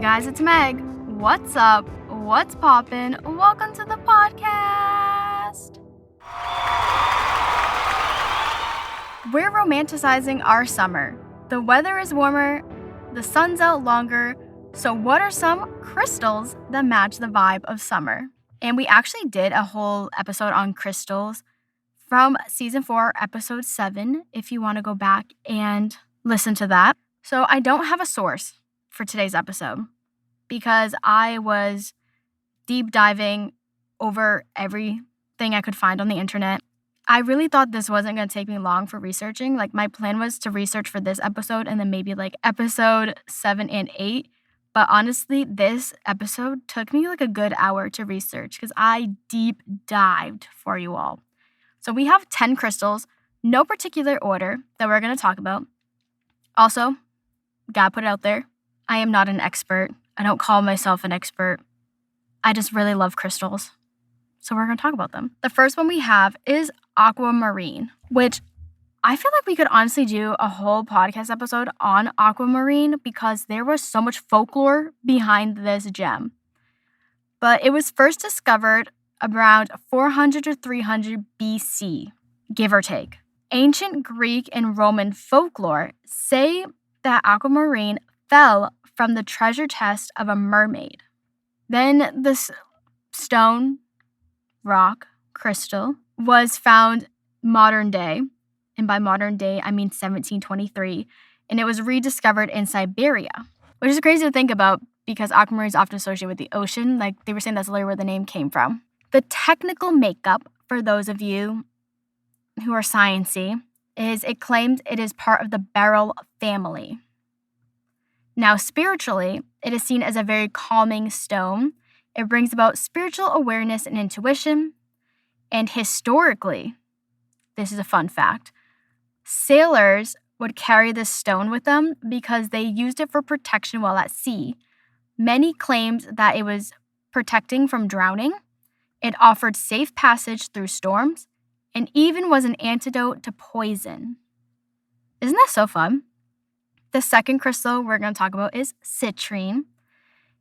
guys, it's Meg. What's up? What's poppin'? Welcome to the podcast. We're romanticizing our summer. The weather is warmer, the sun's out longer, so what are some crystals that match the vibe of summer? And we actually did a whole episode on crystals from season 4, episode 7, if you want to go back and listen to that. So I don't have a source for today's episode because I was deep diving over everything I could find on the internet. I really thought this wasn't going to take me long for researching. Like, my plan was to research for this episode and then maybe like episode 7 and 8. But honestly, this episode took me like a good hour to research because I deep dived for you all. So we have 10 crystals, no particular order that we're going to talk about. Also, gotta put it out there, I am not an expert. I don't call myself an expert. I just really love crystals. So we're going to talk about them. The first one we have is aquamarine, which I feel like we could honestly do a whole podcast episode on aquamarine because there was so much folklore behind this gem. But it was first discovered around 400 to 300 BC, give or take. Ancient Greek and Roman folklore say that aquamarine fell from the treasure chest of a mermaid. Then this stone, rock, crystal was found modern day, and by modern day I mean 1723, and it was rediscovered in Siberia, which is crazy to think about because aquamarine is often associated with the ocean. Like, they were saying that's literally where the name came from. The technical makeup, for those of you who are sciencey, is it claims it is part of the beryl family. Now, spiritually, it is seen as a very calming stone. It brings about spiritual awareness and intuition. And historically, this is a fun fact, sailors would carry this stone with them because they used it for protection while at sea. Many claimed that it was protecting from drowning. It offered safe passage through storms, and even was an antidote to poison. Isn't that so fun? The second crystal we're going to talk about is citrine.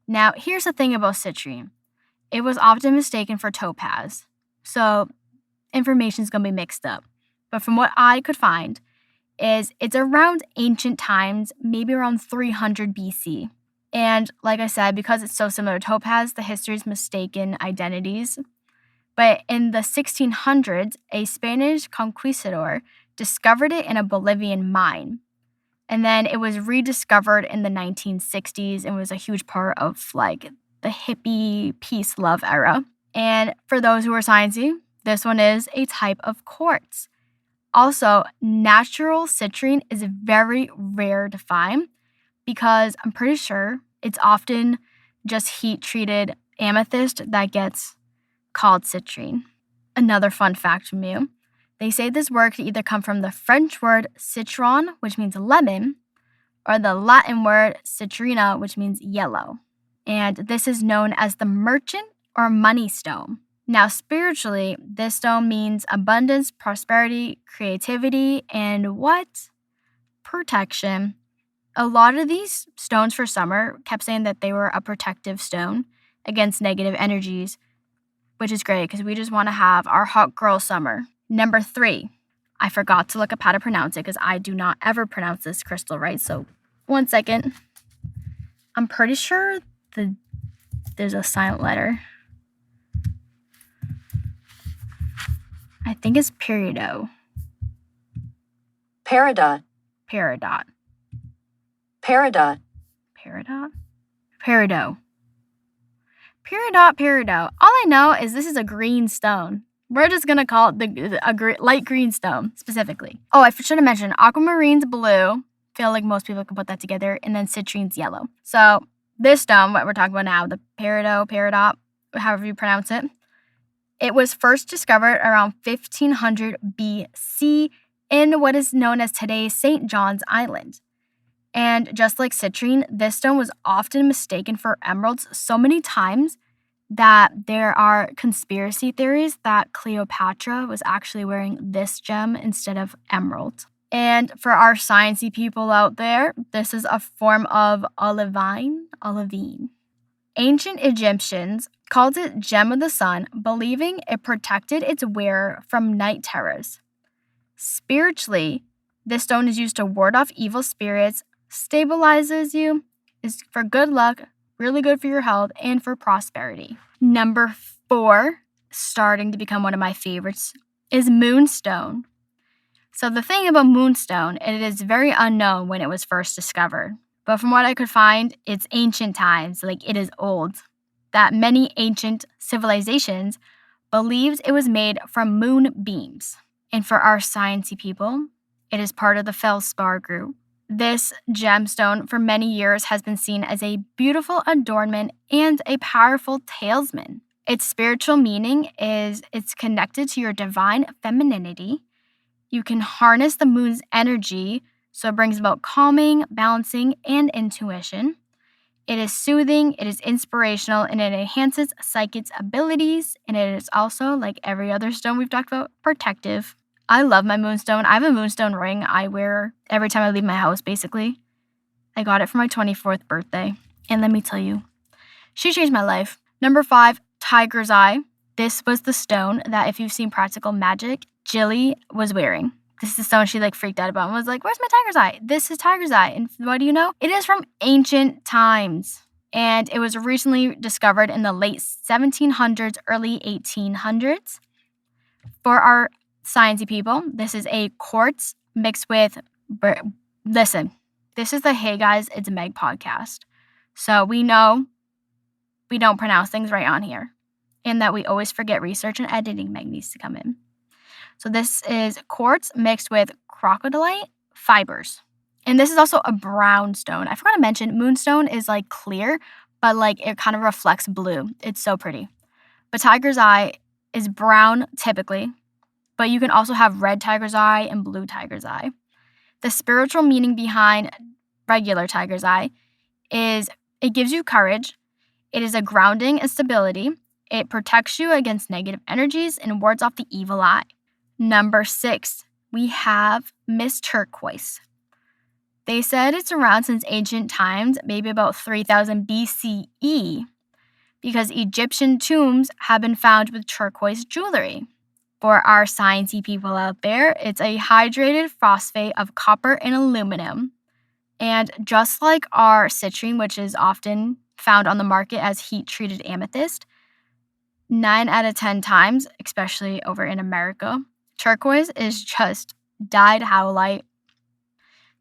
Now, here's the thing about citrine. It was often mistaken for topaz, so information is going to be mixed up. But from what I could find, is it's around ancient times, maybe around 300 BC. And like I said, because it's so similar to topaz, the history is mistaken identities. But in the 1600s, a Spanish conquistador discovered it in a Bolivian mine. And then it was rediscovered in the 1960s and was a huge part of like the hippie peace love era. And for those who are sciencey, this one is a type of quartz. Also, natural citrine is very rare to find because I'm pretty sure it's often just heat-treated amethyst that gets called citrine. Another fun fact from you. They say this word could either come from the French word citron, which means lemon, or the Latin word citrina, which means yellow. And this is known as the merchant or money stone. Now, spiritually, this stone means abundance, prosperity, creativity, and what? Protection. A lot of these stones for summer kept saying that they were a protective stone against negative energies, which is great because we just want to have our hot girl summer. Number 3, I forgot to look up how to pronounce it because I do not ever pronounce this crystal right. So, one second. I'm pretty sure there's a silent letter. I think it's peridot. Peridot. Peridot. Peridot. Peridot? Peridot. Peridot, peridot. All I know is this is a green stone. We're just going to call it light green stone, specifically. Oh, I should have mentioned, aquamarine's blue. Feel like most people can put that together. And then citrine's yellow. So this stone, what we're talking about now, the peridot, however you pronounce it, it was first discovered around 1500 BC in what is known as today's St. John's Island. And just like citrine, this stone was often mistaken for emeralds so many times that there are conspiracy theories that Cleopatra was actually wearing this gem instead of emerald. And for our sciencey people out there, this is a form of olivine. Ancient Egyptians called it gem of the sun, believing it protected its wearer from night terrors. Spiritually, this stone is used to ward off evil spirits, stabilizes you, is for good luck, really good for your health, and for prosperity. Number 4, starting to become one of my favorites, is moonstone. So the thing about moonstone, it is very unknown when it was first discovered. But from what I could find, it's ancient times, like it is old. That many ancient civilizations believed it was made from moon beams. And for our sciencey people, it is part of the feldspar group. This gemstone for many years has been seen as a beautiful adornment and a powerful talisman. Its spiritual meaning is it's connected to your divine femininity. You can harness the moon's energy, so it brings about calming, balancing, and intuition. It is soothing, it is inspirational, and it enhances psychic's abilities, and it is also, like every other stone we've talked about, protective. I love my moonstone. I have a moonstone ring I wear every time I leave my house, basically. I got it for my 24th birthday, and let me tell you, she changed my life. Number 5, tiger's eye. This was the stone that, if you've seen Practical Magic, Jilly was wearing. This is the stone she freaked out about and was like, where's my tiger's eye? This is tiger's eye. And what do you know? It is from ancient times. And it was recently discovered in the late 1700s, early 1800s. For our sciencey people, this is a quartz mixed with, listen, this is the Hey Guys, It's Meg podcast. So we know we don't pronounce things right on here, and that we always forget research and editing. Meg needs to come in. So this is quartz mixed with crocodilite fibers. And this is also a brown stone. I forgot to mention, moonstone is clear, but it kind of reflects blue. It's so pretty. But tiger's eye is brown typically, but you can also have red tiger's eye and blue tiger's eye. The spiritual meaning behind regular tiger's eye is it gives you courage. It is a grounding and stability. It protects you against negative energies and wards off the evil eye. Number 6, we have Miss Turquoise. They said it's around since ancient times, maybe about 3000 BCE, because Egyptian tombs have been found with turquoise jewelry. For our sciencey people out there, it's a hydrated phosphate of copper and aluminum. And just like our citrine, which is often found on the market as heat-treated amethyst, 9 out of 10 times, especially over in America, turquoise is just dyed howlite.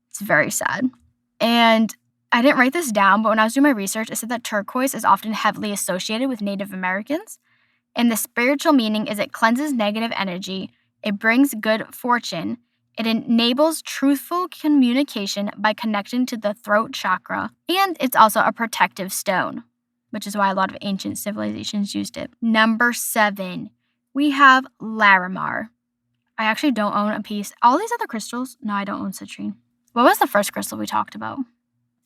It's very sad. And I didn't write this down, but when I was doing my research, it said that turquoise is often heavily associated with Native Americans. And the spiritual meaning is it cleanses negative energy, it brings good fortune, it enables truthful communication by connecting to the throat chakra, and it's also a protective stone, which is why a lot of ancient civilizations used it. Number 7, we have Larimar. I actually don't own a piece. All these other crystals, no, I don't own citrine. What was the first crystal we talked about?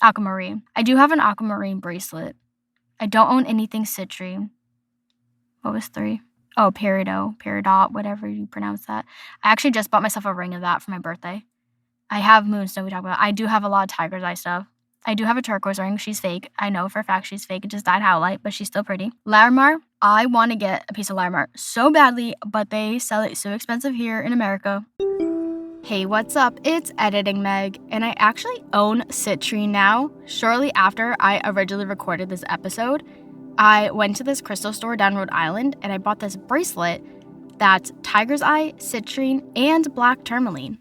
Aquamarine. I do have an aquamarine bracelet. I don't own anything citrine. What was 3? Oh, peridot, whatever you pronounce that. I actually just bought myself a ring of that for my birthday. I have moonstone we talked about. I do have a lot of tiger's eye stuff. I do have a turquoise ring. She's fake. I know for a fact she's fake. It just dyed howlite, but she's still pretty. Larimar. I want to get a piece of Larimar so badly, but they sell it so expensive here in America. Hey, what's up? It's Editing Meg, and I actually own citrine now. Shortly after I originally recorded this episode, I went to this crystal store down Rhode Island, and I bought this bracelet that's tiger's eye, citrine, and black tourmaline.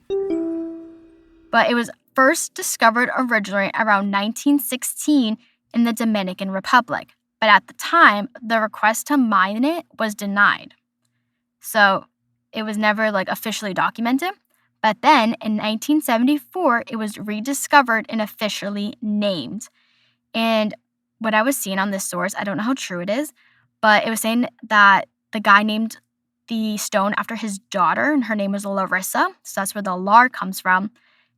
But it was first discovered originally around 1916 in the Dominican Republic. But at the time, the request to mine it was denied. So it was never officially documented. But then in 1974, it was rediscovered and officially named. And what I was seeing on this source, I don't know how true it is, but it was saying that the guy named the stone after his daughter, and her name was Larissa. So that's where the Lar comes from.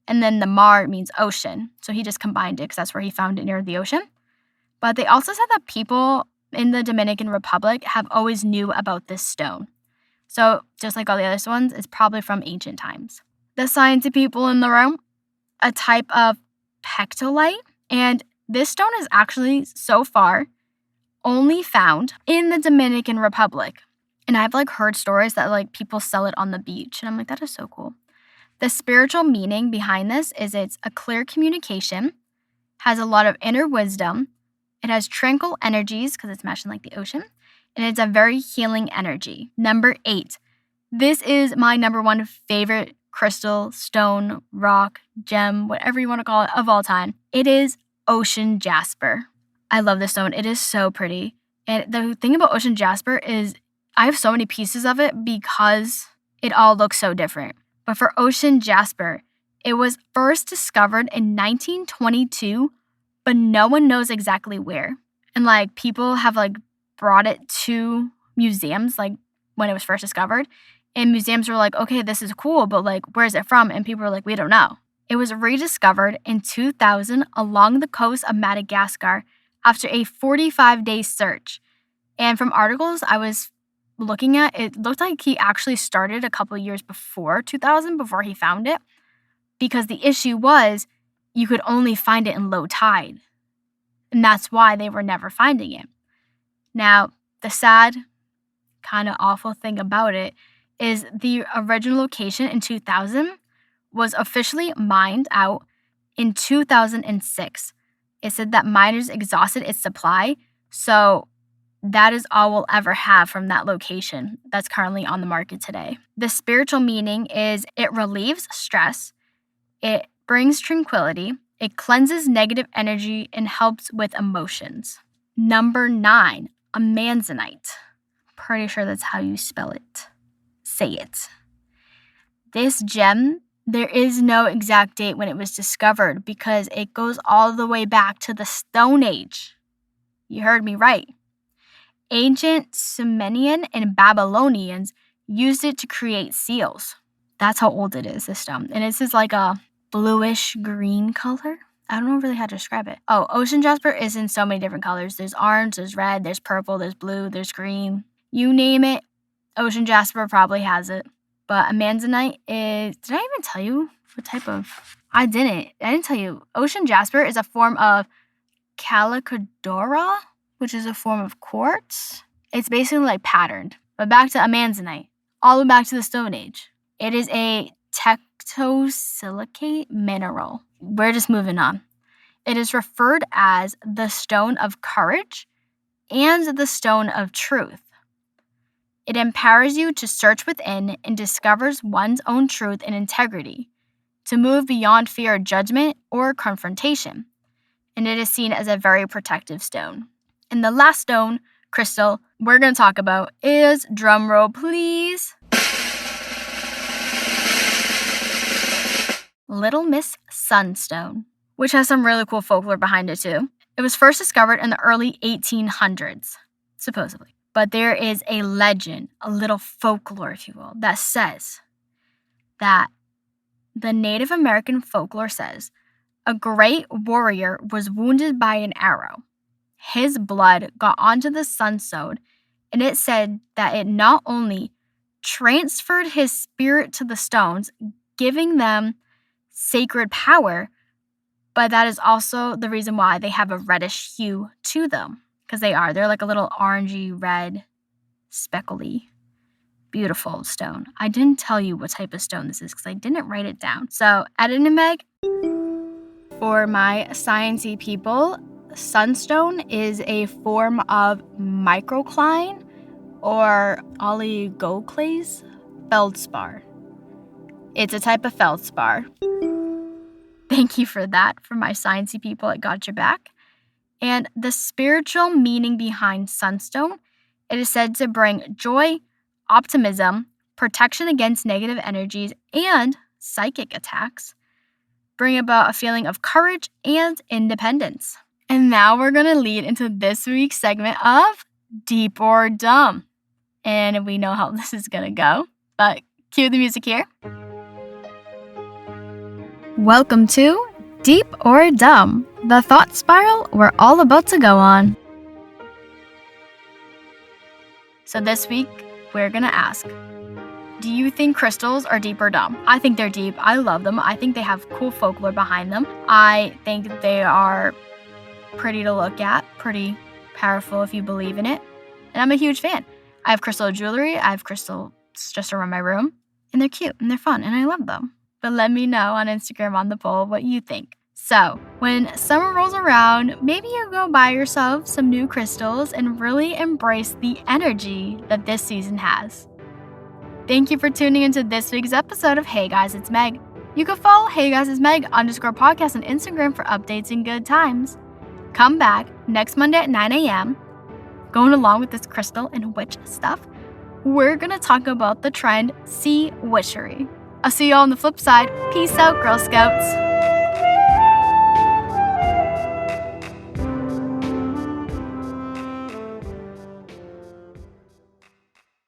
And then the Mar means ocean. So he just combined it because that's where he found it near the ocean. But they also said that people in the Dominican Republic have always knew about this stone. So just like all the other ones, it's probably from ancient times. the sciencey people in the room, a type of pectolite. And this stone is actually, so far, only found in the Dominican Republic. And I've heard stories that people sell it on the beach. And I'm like, that is so cool. The spiritual meaning behind this is it's a clear communication, has a lot of inner wisdom. It has tranquil energies because it's matching the ocean. And it's a very healing energy. Number 8. This is my number 1 favorite crystal, stone, rock, gem, whatever you want to call it, of all time. It is ocean jasper. I love this stone. It is so pretty. And the thing about ocean jasper is I have so many pieces of it because it all looks so different. But for ocean jasper, it was first discovered in 1922, but no one knows exactly where. And people have brought it to museums when it was first discovered. And museums were like, okay, this is cool, but where's it from? And people were like, we don't know. It was rediscovered in 2000 along the coast of Madagascar after a 45-day search. And from articles I was looking at, it looked like he actually started a couple of years before 2000, before he found it, because the issue was you could only find it in low tide. And that's why they were never finding it. Now, the sad, kind of awful thing about it is the original location in 2000 was officially mined out in 2006. It said that miners exhausted its supply, so that is all we'll ever have from that location that's currently on the market today. The spiritual meaning is it relieves stress, it brings tranquility, it cleanses negative energy, and helps with emotions. Number 9, amanzanite. Pretty sure that's how you spell it. Say it. This gem, there is no exact date when it was discovered because it goes all the way back to the Stone Age. You heard me right. Ancient Sumerian and Babylonians used it to create seals. That's how old it is, this stone. And it's just a bluish green color. I don't know really how to describe it. Oh, ocean jasper is in so many different colors. There's orange, there's red, there's purple, there's blue, there's green. You name it, ocean jasper probably has it. But amanzanite is... Did I even tell you what type of... I didn't tell you. Ocean jasper is a form of calicodora, which is a form of quartz. It's basically patterned. But back to amanzanite. All the way back to the Stone Age. It is a tectosilicate mineral. We're just moving on. It is referred as the stone of courage and the stone of truth. It empowers you to search within and discovers one's own truth and integrity, to move beyond fear of judgment or confrontation. And it is seen as a very protective stone. And the last stone, crystal, we're going to talk about is, drumroll please, Little Miss Sunstone, which has some really cool folklore behind it too. It was first discovered in the early 1800s, supposedly. But there is a legend, a little folklore, if you will, that says that the Native American folklore says a great warrior was wounded by an arrow. His blood got onto the sunstone, and it said that it not only transferred his spirit to the stones, giving them sacred power, but that is also the reason why they have a reddish hue to them. Because they're a little orangey, red, speckly, beautiful stone. I didn't tell you what type of stone this is because I didn't write it down. So, editing Meg, for my sciencey people, sunstone is a form of microcline or oligoclase feldspar. It's a type of feldspar. Thank you for that, for my sciencey people. I got your back. And the spiritual meaning behind sunstone, it is said to bring joy, optimism, protection against negative energies, and psychic attacks, bring about a feeling of courage and independence. And now we're going to lead into this week's segment of Deep or Dumb. And we know how this is going to go, but cue the music here. Welcome to Deep or Dumb, the thought spiral we're all about to go on. So this week, we're going to ask, Do you think crystals are deep or dumb? I think they're deep. I love them. I think they have cool folklore behind them. I think they are pretty to look at, pretty powerful if you believe in it. And I'm a huge fan. I have crystal jewelry. I have crystals just around my room. And they're cute and they're fun and I love them. But let me know on Instagram on the poll what you think. So, when summer rolls around, maybe you go buy yourself some new crystals and really embrace the energy that this season has. Thank you for tuning into this week's episode of Hey Guys, It's Meg. You can follow Hey Guys, It's Meg _podcast on Instagram for updates and good times. Come back next Monday at 9 a.m. Going along with this crystal and witch stuff, we're going to talk about the trend Sea Witchery. I'll see you all on the flip side. Peace out, Girl Scouts.